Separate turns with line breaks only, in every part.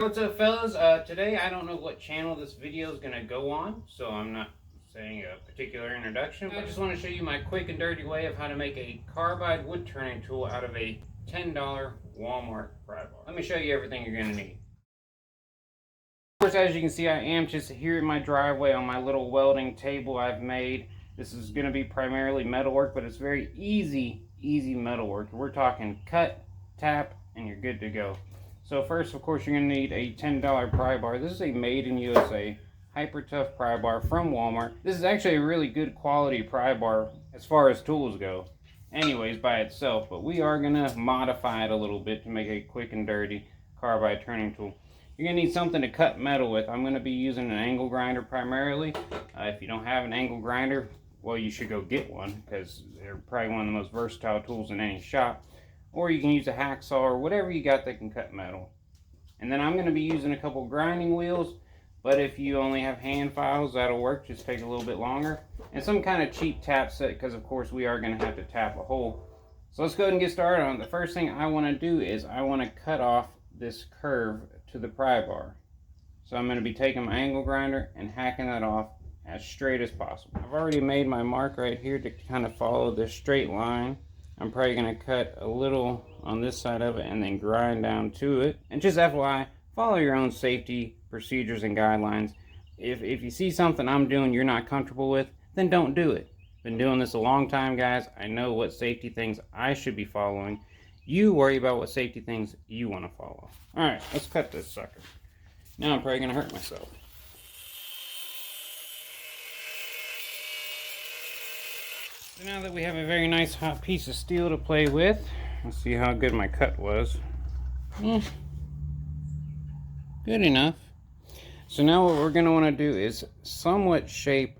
What's up, fellas? Today I don't know what channel this video is going to go on, so I'm not saying a particular introduction. I just want to show you my quick and dirty way of how to make a carbide wood turning tool out of a $10 Walmart pry bar. Let me show you everything you're going to need. Of course, as you can see, I am just here in my driveway on my little welding table I've made. This is going to be primarily metalwork, but it's very easy metalwork. We're talking cut, tap, and you're good to go. So first, of course, you're going to need a $10 pry bar. This is a made in USA hyper tough pry bar from Walmart. This is actually a really good quality pry bar as far as tools go, anyways, by itself, but we are going to modify it a little bit to make a quick and dirty carbide turning tool. You're going to need something to cut metal with. I'm going to be using an angle grinder primarily. If you don't have an angle grinder, well, you should go get one, because they're probably one of the most versatile tools in any shop. Or you can use a hacksaw or whatever you got that can cut metal. And then I'm going to be using a couple grinding wheels, but if you only have hand files, that'll work. Just take a little bit longer. And some kind of cheap tap set, because of course we are going to have to tap a hole. So let's go ahead and get started on it. The first thing I want to do is I want to cut off this curve to the pry bar. So I'm going to be taking my angle grinder and hacking that off as straight as possible. I've already made my mark right here to kind of follow this straight line. I'm probably going to cut a little on this side of it and then grind down to it. And just FYI, follow your own safety procedures and guidelines. If you see something I'm doing you're not comfortable with, then don't do it. Been doing this a long time, guys. I know what safety things I should be following. You worry about what safety things you want to follow. Alright, let's cut this sucker. Now I'm probably going to hurt myself. So now that we have a very nice hot piece of steel to play with, let's see how good my cut was. Good enough. So now what we're going to want to do is somewhat shape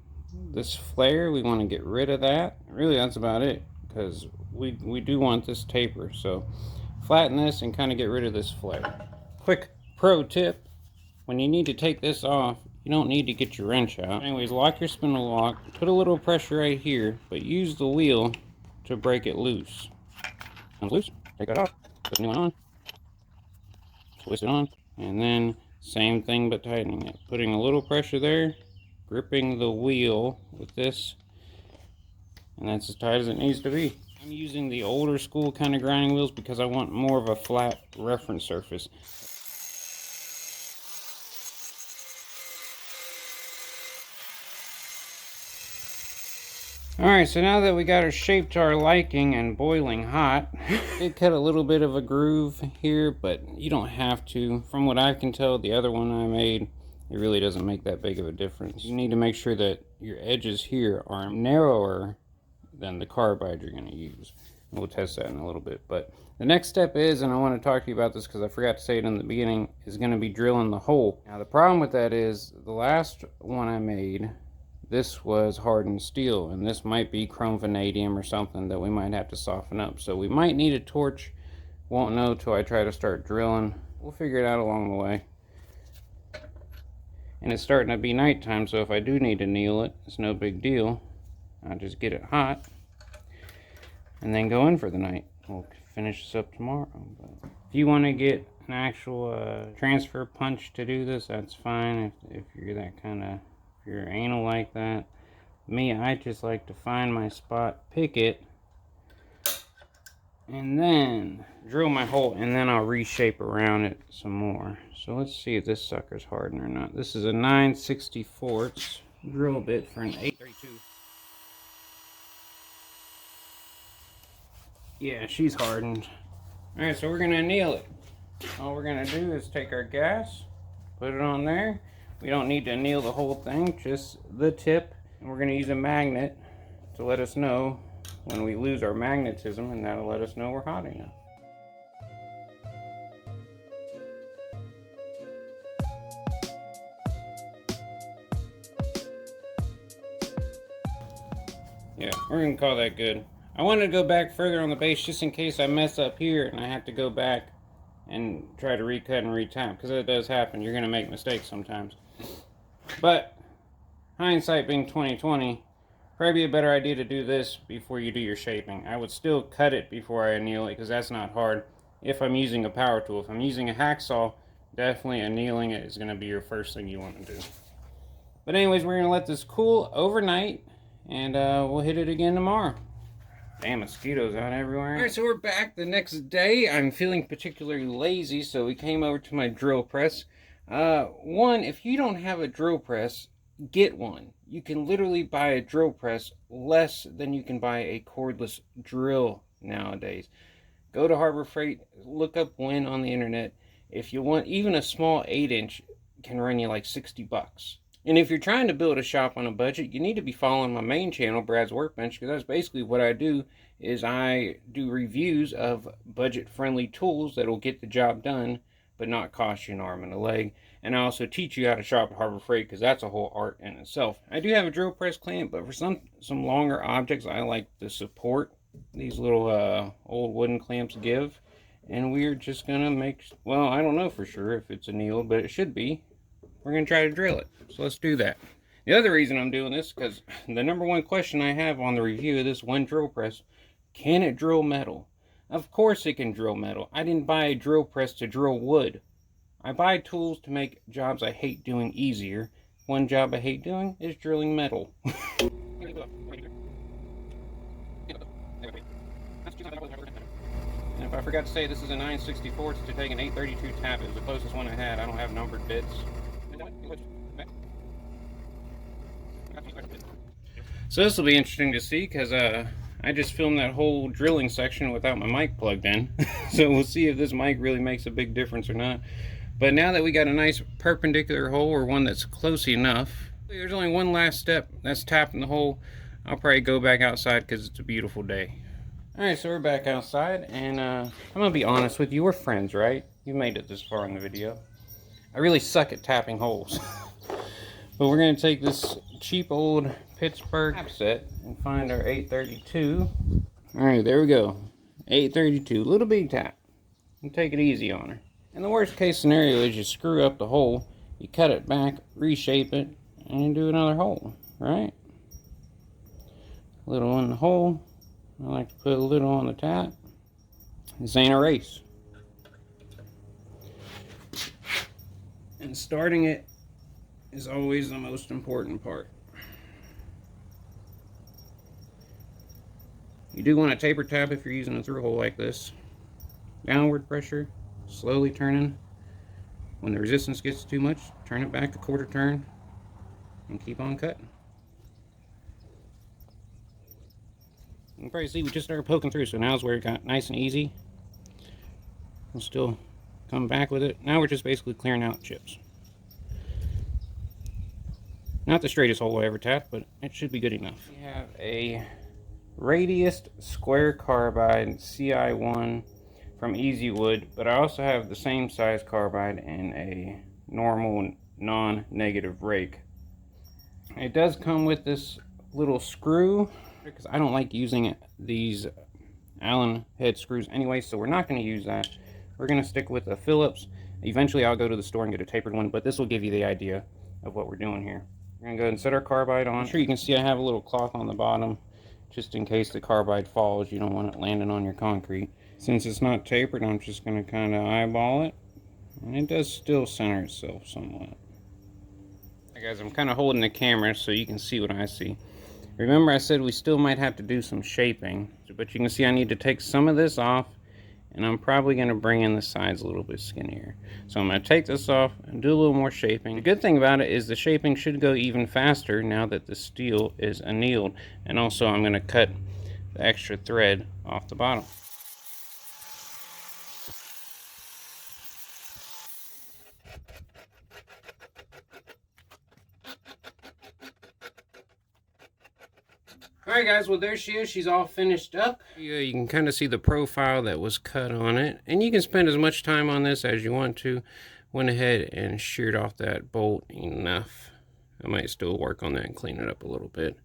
this flare. We want to get rid of that. Really, that's about it, because we do want this taper. So flatten this and kind of get rid of this flare. Quick pro tip, when you need to take this off, you don't need to get your wrench out. Anyways, lock your spindle lock, put a little pressure right here, but use the wheel to break it loose. It's loose, take that off, put the new one on, twist it on, and then same thing but tightening it. Putting a little pressure there, gripping the wheel with this, and that's as tight as it needs to be. I'm using the older school kind of grinding wheels because I want more of a flat reference surface. Alright, so now that we got her shaped to our liking and boiling hot, it cut a little bit of a groove here, but you don't have to. From what I can tell, the other one I made, it really doesn't make that big of a difference. You need to make sure that your edges here are narrower than the carbide you're going to use. We'll test that in a little bit. But the next step is, and I want to talk to you about this because I forgot to say it in the beginning, is going to be drilling the hole. Now the problem with that is, the last one I made, this was hardened steel, and this might be chrome vanadium or something that we might have to soften up. So we might need a torch. Won't know till I try to start drilling. We'll figure it out along the way. And it's starting to be nighttime, so if I do need to anneal it, it's no big deal. I'll just get it hot and then go in for the night. We'll finish this up tomorrow. But if you want to get an actual transfer punch to do this, that's fine. If you're that kind of, if you're anal like that. Me, I just like to find my spot, pick it, and then drill my hole, and then I'll reshape around it some more. So let's see if this sucker's hardened or not. This is a 9/64 drill bit for an 832. Yeah, she's hardened. Alright, so we're going to anneal it. All we're going to do is take our gas, put it on there. We don't need to anneal the whole thing, just the tip. And we're going to use a magnet to let us know when we lose our magnetism, and that'll let us know we're hot enough. Yeah, we're going to call that good. I wanted to go back further on the base just in case I mess up here and I have to go back and try to recut and retap, because it does happen. You're going to make mistakes sometimes. But hindsight being 20/20, probably a better idea to do this before you do your shaping. I would still cut it before I anneal it, because that's not hard if I'm using a power tool. If I'm using a hacksaw, definitely annealing it is going to be your first thing you want to do. But anyways, we're going to let this cool overnight, and we'll hit it again tomorrow. Damn, mosquitoes out everywhere. Alright, so we're back the next day. I'm feeling particularly lazy, so we came over to my drill press. One, if you don't have a drill press, get one. You can literally buy a drill press less than you can buy a cordless drill nowadays. Go to Harbor Freight, look up Win on the internet. If you want, even a small 8-inch can run you like 60 bucks. And if you're trying to build a shop on a budget, you need to be following my main channel, Brad's Workbench, because that's basically what I do, is I do reviews of budget-friendly tools that'll get the job done, but not cost you an arm and a leg. And I also teach you how to shop at Harbor Freight, because that's a whole art in itself. I do have a drill press clamp, but for some longer objects, I like the support these little old wooden clamps give. And we're just going to make, well, I don't know for sure if it's annealed, but it should be. We're going to try to drill it. So let's do that. The other reason I'm doing this, because the #1 question I have on the review of this one drill press, can it drill metal? Of course it can drill metal. I didn't buy a drill press to drill wood. I buy tools to make jobs I hate doing easier. One job I hate doing is drilling metal. And if I forgot to say, this is a 9/64 to take an 832 tap. It was the closest one I had. I don't have numbered bits. So this will be interesting to see, because I just filmed that whole drilling section without my mic plugged in. So we'll see if this mic really makes a big difference or not. But now that we got a nice perpendicular hole, or one that's close enough, there's only one last step. That's tapping the hole. I'll probably go back outside because it's a beautiful day. Alright, so we're back outside, and I'm going to be honest with you. We're friends, right? You made it this far in the video. I really suck at tapping holes. But we're going to take this cheap old Pittsburgh tap set and find our 832. Alright, there we go. 832. Little big tap. And take it easy on her. And the worst case scenario is you screw up the hole, you cut it back, reshape it, and you do another hole, right? A little in the hole. I like to put a little on the tap. This ain't a race. And starting it is always the most important part. You do want to taper tap if you're using a through hole like this. Downward pressure, slowly turning. When the resistance gets too much, turn it back a quarter turn and keep on cutting. You can probably see we just started poking through, so now's where it got nice and easy. We'll still come back with it. Now we're just basically clearing out chips. Not the straightest hole I ever tapped, but it should be good enough. We have a Radius Square Carbide CI1 from Easy Wood, but I also have the same size carbide in a normal non-negative rake. It does come with this little screw, because I don't like using these Allen head screws anyway, so we're not going to use that. We're going to stick with a Phillips. Eventually I'll go to the store and get a tapered one, but this will give you the idea of what we're doing here. We're going to go ahead and set our carbide on. I'm sure you can see I have a little cloth on the bottom, just in case the carbide falls. You don't want it landing on your concrete. Since it's not tapered, I'm just going to kind of eyeball it, and it does still center itself somewhat. Hey guys, I'm kind of holding the camera so you can see what I see. Remember I said we still might have to do some shaping, but you can see I need to take some of this off, and I'm probably going to bring in the sides a little bit skinnier. So I'm going to take this off and do a little more shaping. The good thing about it is the shaping should go even faster now that the steel is annealed, and also I'm going to cut the extra thread off the bottom. Alright guys, well there she is. She's all finished up. You can kind of see the profile that was cut on it. And you can spend as much time on this as you want to. Went ahead and sheared off that bolt enough. I might still work on that and clean it up a little bit.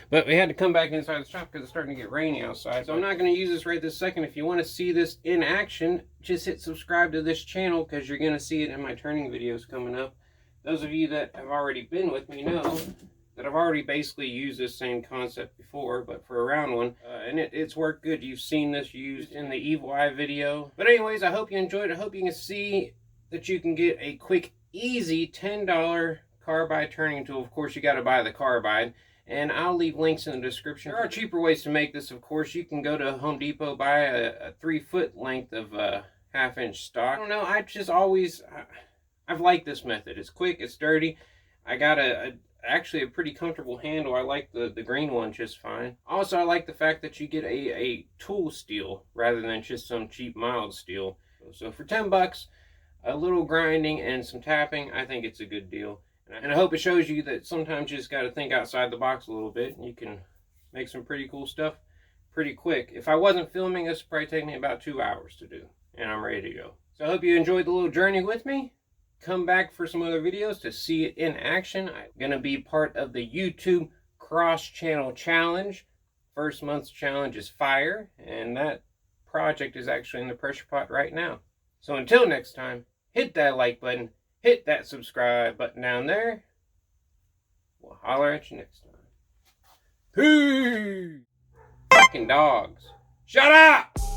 But we had to come back inside the shop because it's starting to get rainy outside. So I'm not going to use this right this second. If you want to see this in action, just hit subscribe to this channel because you're going to see it in my turning videos coming up. Those of you that have already been with me know that I've already basically used this same concept before, but for a round one, and it's worked good. You've seen this used in the Evil Eye video. But anyways, I hope you enjoyed it. I hope you can see that you can get a quick, easy $10 carbide turning tool. Of course, you got to buy the carbide, and I'll leave links in the description. There are cheaper ways to make this. Of course, you can go to Home Depot, buy a 3-foot length of 1/2-inch stock. I don't know, I've liked this method. It's quick, it's dirty. I got actually a pretty comfortable handle. I like the green one just fine. Also, I like the fact that you get a tool steel rather than just some cheap mild steel. So for 10 bucks, a little grinding and some tapping, I think it's a good deal. And I hope it shows you that sometimes you just got to think outside the box a little bit, and you can make some pretty cool stuff pretty quick. If I wasn't filming, this would probably take me about 2 hours to do, and I'm ready to go. So I hope you enjoyed the little journey with me. Come back for some other videos to see it in action. I'm going to be part of the YouTube cross-channel challenge. First month's challenge is fire, and that project is actually in the pressure pot right now. So until next time, hit that like button, hit that subscribe button down there. We'll holler at you next time. Peace! Fucking dogs. Shut up!